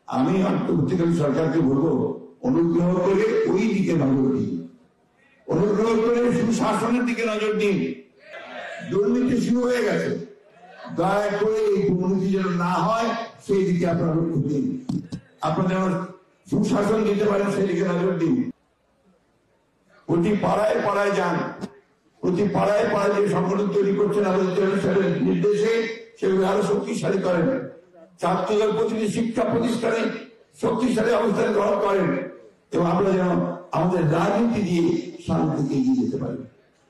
আমি অন্তর্বর্তীকালীন সরকারকে বলবো, অনুগ্রহ করে ওই দিকে নজর দিন, অনুগ্রহ করে সুশাসনের দিকে নজর দিন। দুর্নীতি শুরু হয়ে গেছে, দয়া করে এই দুর্নীতি যেন না হয় সেই দিকে আপনারা লক্ষ্য দিন। আপনারা যেন সুশাসন দিতে পারেন সেই দিকে নজর দিন। প্রতি পাড়ায় পাড়ায় যান, প্রতি পাড়ায় পাড়ায় যে সংগঠন তৈরি করছেন আমাদের নির্দেশে সেগুলো আরো শক্তিশালী করেন। ছাত্রদের প্রতিটি শিক্ষা প্রতিষ্ঠানে শক্তিশালী অবস্থান গ্রহণ করেন এবং আমরা যেন আমাদের রাজনীতি দিয়ে শান্তিকে এগিয়ে যেতে পারি।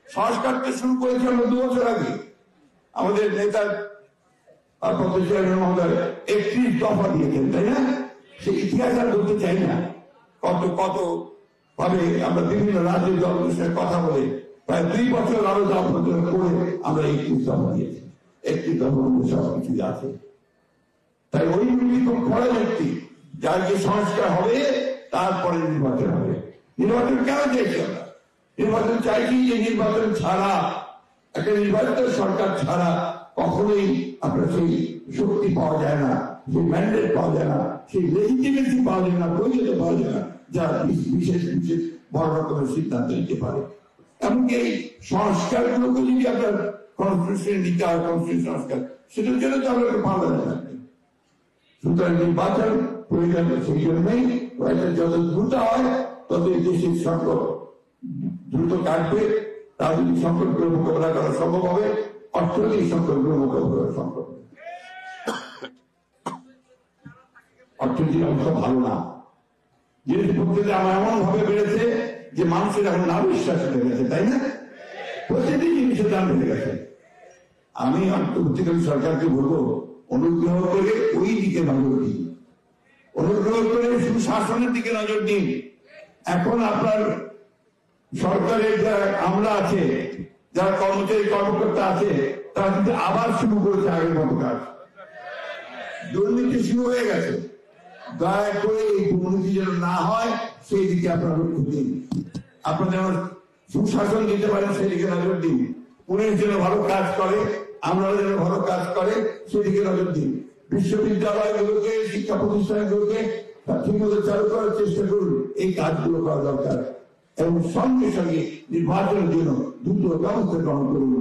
সংস্কারকে শুরু করেছি আমরা 2 বছর আগে। আমাদের নেতা মহোদয় 31 দফা দিয়েছেন, তাই না? সেই ইতিহাস আর বলতে চাই না। কত কত ভাবে আমরা বিভিন্ন রাজ্যের দলের সাথে কথা বলে প্রায় 2 বছর আরো দফা করে আমরা 31 দফা দিয়েছি। 31 দফার মধ্যে সবকিছু আছে। তাই ওই ব্যক্তি খুব বড় ব্যক্তি, যার যে সংস্কার হবে তারপরে নির্বাচন হবে। নির্বাচন কেন চাইছি আমরা? নির্বাচন চাইছি যে নির্বাচন ছাড়া, একটা নির্বাচিত সরকার ছাড়া কখনোই আপনার সেই শক্তি পাওয়া যায় না, সেই ম্যান্ডেট পাওয়া যায় না, সেই লেজিটিমেসি পাওয়া যায় না, প্রয়োজনীয়তা পাওয়া যায় না, যা বিশেষ বিশেষ বড় রকমের সিদ্ধান্ত নিতে পারে। এমনকি এই সংস্কারগুলোকে যদি আপনার কনস্টিটিউশন নিতে হয়, কনস্টিটিউশন সংস্কার, সেটার জন্য তো আমরা পারবেন না। সুতরাং নির্বাচন প্রয়োজন, সেই জন্যই যত দ্রুত হয় তত এই দেশের সংকট দ্রুত কাটবে। রাজনৈতিক সংকটগুলো মোকাবেলা করা সম্ভব হবে, অর্থনৈতিক সংকটগুলো মোকাবেলা করা সম্ভব হবে। অর্থনৈতিক অবস্থা ভালো না, জিনিসপত্রের দাম এমন ভাবে বেড়েছে যে মানুষের এখন না বিশ্বাস হয়ে গেছে, তাই না? প্রতিটি জিনিসের দাম বেড়ে গেছে। আমি অন্তর্বর্তীকালীন সরকারকে বলবো, অনুগ্রহ করে ওই দিকে নজর দিন, অনুগ্রহ করে সুশাসনের দিকে নজর দিন। এখন আপনার সরকারের যারা আমলা আছে, যারা কর্মচারী কর্মকর্তা আছে, তারা কিন্তু আবার শুরু করেছে আগের মতো কাজ। দুর্নীতি শুরু হয়ে গেছে, দয়া করে এই দুর্নীতি যেন না হয় সেই দিকে আপনারা লক্ষ্য দিন। আপনারা যেন সুশাসন দিতে পারেন সেই দিকে নজর দিন। পুলিশ যেন ভালো কাজ করে, আমরা যেন ভালো কাজ করে সেদিকে নজর দিন। বিশ্ববিদ্যালয়গুলোকে, শিক্ষা প্রতিষ্ঠানগুলোকে ঠিকমতো চালু করার চেষ্টা করুন। এই কাজগুলো করা দরকার এবং সঙ্গে সঙ্গে নির্বাচনের জন্য দ্রুত ব্যবস্থা গ্রহণ করুন।